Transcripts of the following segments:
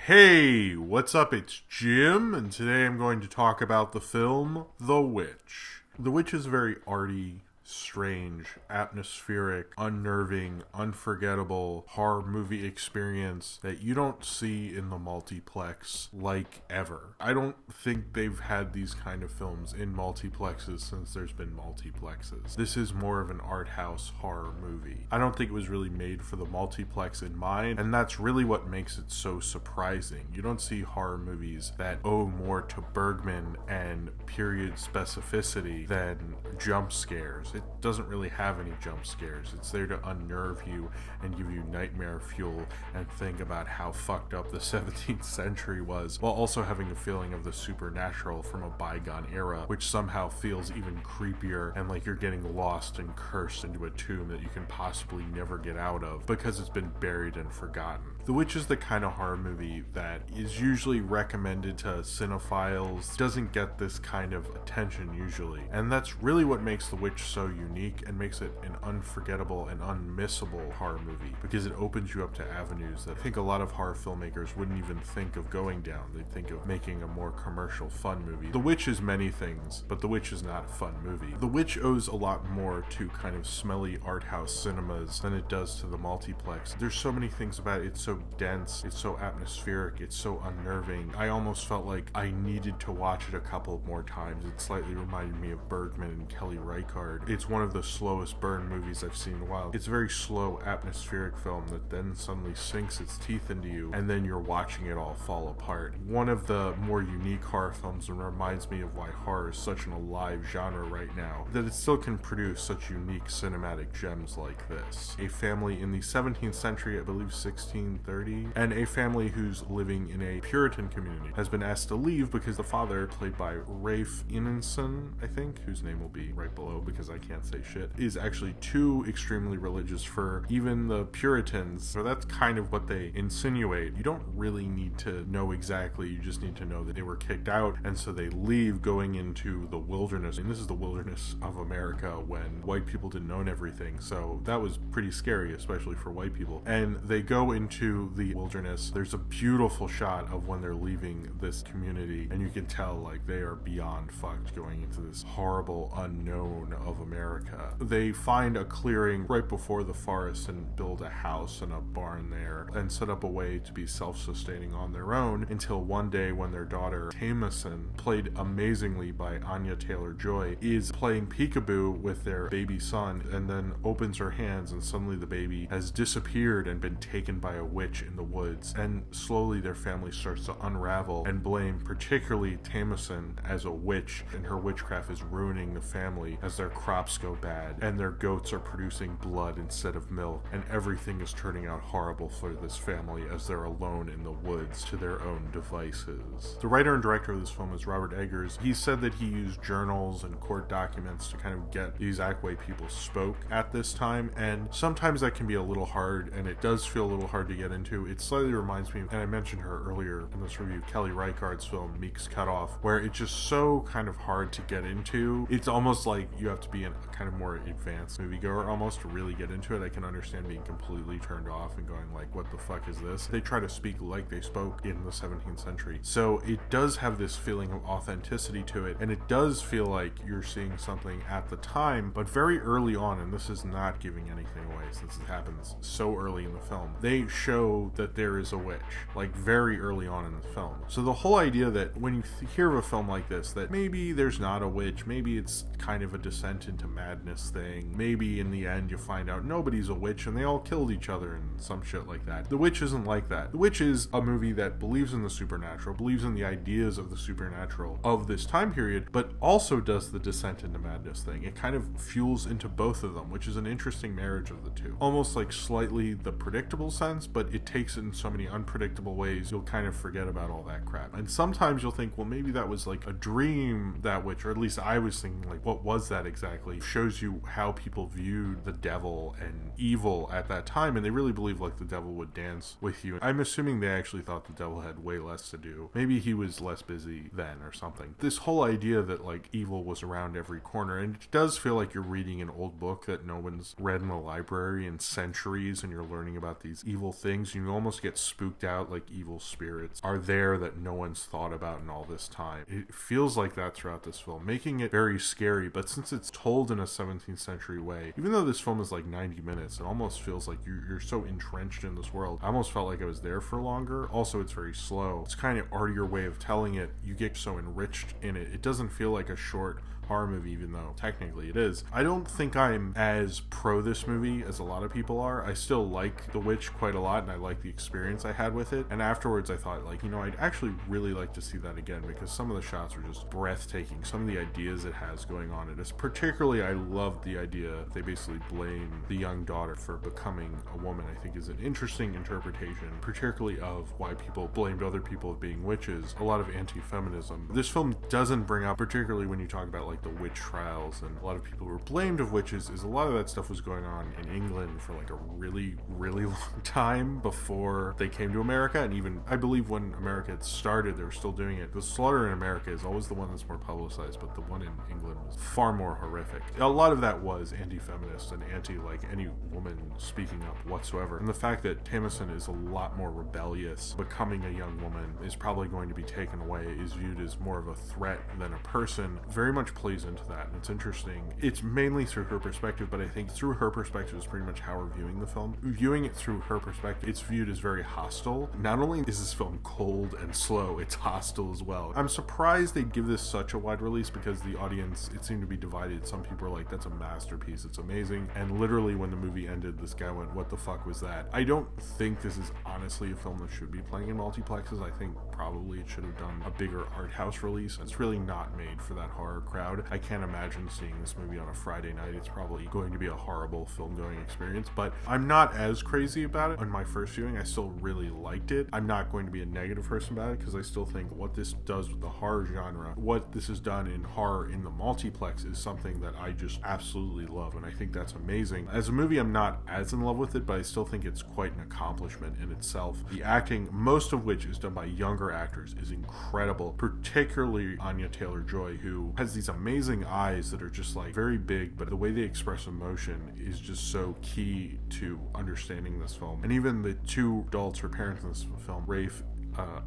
Hey, what's up? It's Jim, and today I'm going to talk about the film The Witch. The Witch is a very arty, strange, atmospheric, unnerving, unforgettable horror movie experience that you don't see in the multiplex like ever. I don't think they've had these kind of films in multiplexes since there's been multiplexes. This is more of an art house horror movie. I don't think it was really made for the multiplex in mind, and that's really what makes it so surprising. You don't see horror movies that owe more to Bergman and period specificity than jump scares. It doesn't really have any jump scares. It's there to unnerve you and give you nightmare fuel and think about how fucked up the 17th century was, while also having a feeling of the supernatural from a bygone era, which somehow feels even creepier and like you're getting lost and cursed into a tomb that you can possibly never get out of because it's been buried and forgotten. The Witch is the kind of horror movie that is usually recommended to cinephiles, doesn't get this kind of attention usually, and that's really what makes The Witch so unique and makes it an unforgettable and unmissable horror movie, because it opens you up to avenues that I think a lot of horror filmmakers wouldn't even think of going down. They'd think of making a more commercial, fun movie. The Witch is many things, but The Witch is not a fun movie. The Witch owes a lot more to kind of smelly art house cinemas than it does to the multiplex. There's so many things about it. It's so dense, it's so atmospheric, it's so unnerving. I almost felt like I needed to watch it a couple more times. It slightly reminded me of Bergman and Kelly Reichardt. It's one of the slowest burn movies I've seen in a while. It's a very slow, atmospheric film that then suddenly sinks its teeth into you, and then you're watching it all fall apart. One of the more unique horror films, and reminds me of why horror is such an alive genre right now, that it still can produce such unique cinematic gems like this. A family in the 17th century, I believe 1630, and a family who's living in a Puritan community has been asked to leave because the father, played by Rafe Ineson, I think, whose name will be right below because I can't say shit, is actually too extremely religious for even the Puritans. So that's kind of what they insinuate. You don't really need to know exactly, you just need to know that they were kicked out, and so they leave going into the wilderness. And this is the wilderness of America when white people didn't own everything, so that was pretty scary, especially for white people. And they go into the wilderness. There's a beautiful shot of when they're leaving this community, and you can tell like they are beyond fucked going into this horrible unknown of America. They find a clearing right before the forest and build a house and a barn there and set up a way to be self-sustaining on their own, until one day when their daughter Tamison, played amazingly by Anya Taylor-Joy, is playing peekaboo with their baby son, and then opens her hands and suddenly the baby has disappeared and been taken by a witch in the woods. And slowly their family starts to unravel and blame particularly Tamison as a witch, and her witchcraft is ruining the family as their crops go bad and their goats are producing blood instead of milk, and everything is turning out horrible for this family as they're alone in the woods to their own devices. The writer and director of this film is Robert Eggers. He said that he used journals and court documents to kind of get the exact way people spoke at this time, and sometimes that can be a little hard, and it does feel a little hard to get into. It slightly reminds me, and I mentioned her earlier in this review, Kelly Reichardt's film Meek's Cutoff, where it's just so kind of hard to get into. It's almost like you have to be a kind of more advanced moviegoer almost to really get into it. I can understand being completely turned off and going like, what the fuck is this? They try to speak like they spoke in the 17th century. So it does have this feeling of authenticity to it, and it does feel like you're seeing something at the time, but very early on, and this is not giving anything away since it happens so early in the film, they show that there is a witch, like very early on in the film. So the whole idea that when you hear of a film like this, that maybe there's not a witch, maybe it's kind of a descent into madness thing, maybe in the end you find out nobody's a witch and they all killed each other and some shit like that. The Witch isn't like that. The Witch is a movie that believes in the supernatural, believes in the ideas of the supernatural of this time period, but also does the descent into madness thing. It kind of fuels into both of them, which is an interesting marriage of the two. Almost like slightly the predictable sense, but it takes it in so many unpredictable ways, you'll kind of forget about all that crap. And sometimes you'll think, well, maybe that was like a dream, that witch, or at least I was thinking, like, what was that exactly? Shows you how people viewed the devil and evil at that time, and they really believe like the devil would dance with you. I'm assuming they actually thought the devil had way less to do. Maybe he was less busy then or something. This whole idea that like evil was around every corner, and it does feel like you're reading an old book that no one's read in the library in centuries, and you're learning about these evil things things. You almost get spooked out, like evil spirits are there that no one's thought about in all this time. It feels like that throughout this film, making it very scary. But since it's told in a 17th century way, even though this film is like 90 minutes, it almost feels like you're so entrenched in this world. I almost felt like I was there for longer. Also, it's very slow. It's kind of artier way of telling it. You get so enriched in it. It doesn't feel like a short horror movie, even though technically it is. I don't think I'm as pro this movie as a lot of people are. I still like The Witch quite a lot, and I like the experience I had with it. And afterwards I thought, like, I'd actually really like to see that again, because some of the shots are just breathtaking. Some of the ideas it has going on in it, particularly I loved the idea they basically blame the young daughter for becoming a woman. I think is an interesting interpretation, particularly of why people blamed other people of being witches. A lot of anti-feminism. This film doesn't bring up, particularly when you talk about like the witch trials and a lot of people who were blamed of witches, is a lot of that stuff was going on in England for like a really, really long time before they came to America. And even, I believe, when America had started, they were still doing it. The slaughter in America is always the one that's more publicized, but the one in England was far more horrific. A lot of that was anti-feminist and anti, like, any woman speaking up whatsoever. And the fact that Tamison is a lot more rebellious, becoming a young woman, is probably going to be taken away, is viewed as more of a threat than a person, very much plays into that. And it's interesting. It's mainly through her perspective, but I think through her perspective is pretty much how we're viewing the film. Viewing it through her perspective, it's viewed as very hostile. Not only is this film cold and slow, it's hostile as well. I'm surprised they'd give this such a wide release, because the audience, it seemed to be divided. Some people are like, that's a masterpiece, it's amazing. And literally when the movie ended, this guy went, what the fuck was that? I don't think this is honestly a film that should be playing in multiplexes. I think probably it should have done a bigger art house release. It's really not made for that horror crowd. I can't imagine seeing this movie on a Friday night. It's probably going to be a horrible film going experience, but I'm not as crazy about it. On my first viewing, I still really liked it. I'm not going to be a negative person about it, because I still think what this does with the horror genre, what this has done in horror in the multiplex, is something that I just absolutely love, and I think that's amazing. As a movie, I'm not as in love with it, but I still think it's quite an accomplishment in itself. The acting, most of which is done by younger actors, is incredible, particularly Anya Taylor-Joy, who has these amazing eyes that are just like very big, but the way they express emotion is just so key to understanding this film. And even the two adults, her parents in this film, Rafe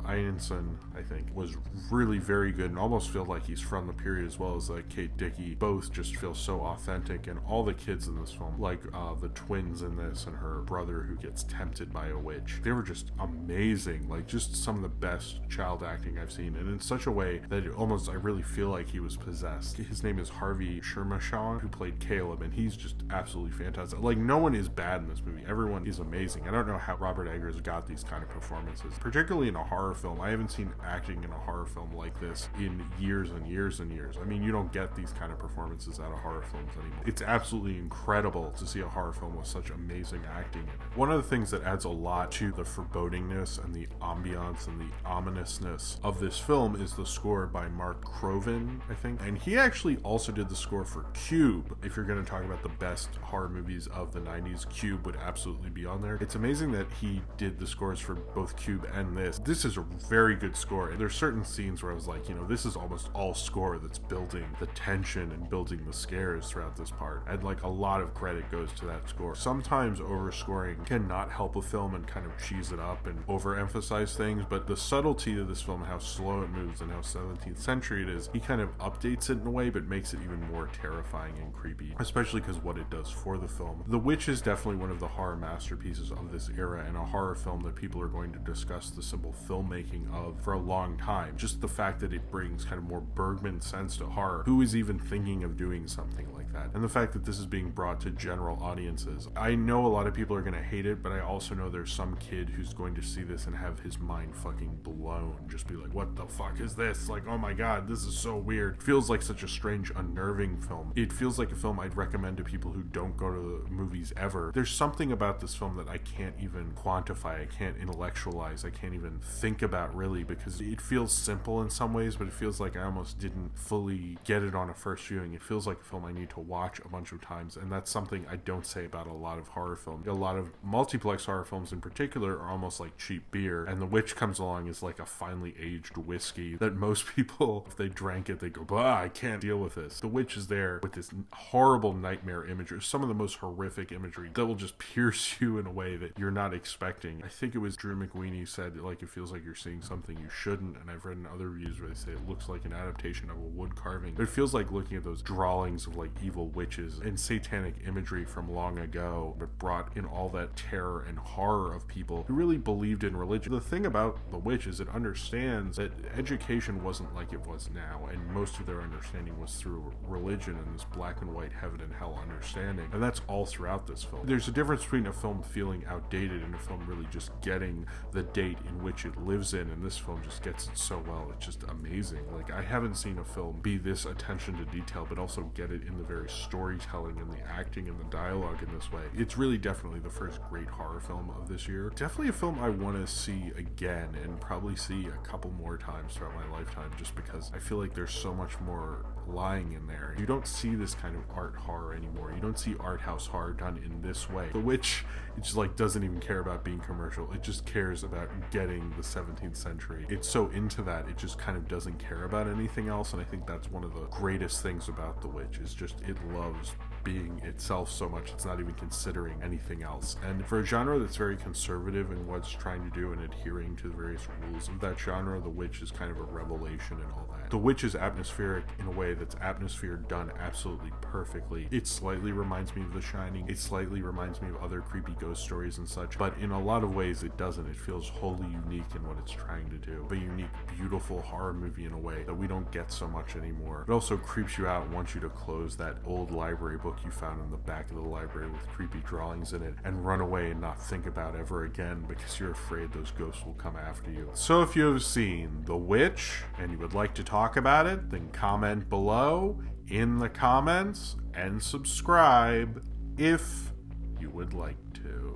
Ianson, I think, was really very good, and almost feel like he's from the period, as well as Kate Dickie. Both just feel so authentic, and all the kids in this film, like the twins in this and her brother who gets tempted by a witch, they were just amazing. Like, just some of the best child acting I've seen, and in such a way that I really feel like he was possessed. His name is Harvey Shermashaw, who played Caleb, and he's just absolutely fantastic. Like, no one is bad in this movie. Everyone is amazing. I don't know how Robert Eggers got these kind of performances, particularly in a horror film. I haven't seen acting in a horror film like this in years and years and years. I mean, you don't get these kind of performances out of horror films anymore. It's absolutely incredible to see a horror film with such amazing acting in it. One of the things that adds a lot to the forebodingness and the ambiance and the ominousness of this film is the score by Mark Crovin, I think. And he actually also did the score for Cube. If you're going to talk about the best horror movies of the 90s, Cube would absolutely be on there. It's amazing that he did the scores for both Cube and this. This is a very good score. There's certain scenes where I was like, this is almost all score that's building the tension and building the scares throughout this part. And a lot of credit goes to that score. Sometimes overscoring can not help a film and kind of cheese it up and overemphasize things, but the subtlety of this film, how slow it moves and how 17th century it is, he kind of updates it in a way, but makes it even more terrifying and creepy, especially because what it does for the film. The Witch is definitely one of the horror masterpieces of this era, and a horror film that people are going to discuss the simple filmmaking of for a long time. Just the fact that it brings kind of more Bergman sense to horror. Who is even thinking of doing something like that? And the fact that this is being brought to general audiences. I know a lot of people are going to hate it, but I also know there's some kid who's going to see this and have his mind fucking blown. Just be like, what the fuck is this? Like, oh my god, this is so weird. It feels like such a strange, unnerving film. It feels like a film I'd recommend to people who don't go to the movies ever. There's something about this film that I can't even quantify. I can't intellectualize. I can't even think about really, because it feels simple in some ways, but it feels like I almost didn't fully get it on a first viewing. It feels like a film I need to watch a bunch of times, and that's something I don't say about a lot of horror films. A lot of multiplex horror films in particular are almost like cheap beer, and The Witch comes along as like a finely aged whiskey that most people, if they drank it, they go, bah, I can't deal with this. The Witch is there with this horrible nightmare imagery, some of the most horrific imagery that will just pierce you in a way that you're not expecting. I think it was Drew McWeeny said, like, it feels like you're seeing something you shouldn't, and I've read in other reviews where they say it looks like an adaptation of a wood carving. But it feels like looking at those drawings of like evil witches and satanic imagery from long ago, but brought in all that terror and horror of people who really believed in religion. The thing about The Witch is it understands that education wasn't like it was now, and most of their understanding was through religion and this black and white heaven and hell understanding, and that's all throughout this film. There's a difference between a film feeling outdated and a film really just getting the date in which it lives in, and this film just gets it so well. It's just amazing. Like, I haven't seen a film be this attention to detail, but also get it in the very storytelling and the acting and the dialogue in this way. It's really definitely the first great horror film of this year. Definitely a film I want to see again, and probably see a couple more times throughout my lifetime, just because I feel like there's so much more lying in there. You don't see this kind of art horror anymore. You don't see art house horror done in this way. The Witch, it just like doesn't even care about being commercial. It just cares about getting the 17th century. It's so into that, it just kind of doesn't care about anything else, and I think that's one of the greatest things about The Witch, is just it loves being itself so much it's not even considering anything else. And for a genre that's very conservative in what's trying to do and adhering to the various rules of that genre, The Witch is kind of a revelation and all that. The Witch is atmospheric in a way that's atmosphere done absolutely perfectly. It slightly reminds me of The Shining. It slightly reminds me of other creepy ghost stories and such, but in a lot of ways it doesn't. It feels wholly unique in what it's trying to do. A unique, beautiful horror movie in a way that we don't get so much anymore. It also creeps you out and wants you to close that old library book you found in the back of the library with creepy drawings in it and run away and not think about ever again, because you're afraid those ghosts will come after you. So if you have seen The Witch and you would like to talk about it, then comment below in the comments and subscribe if you would like to.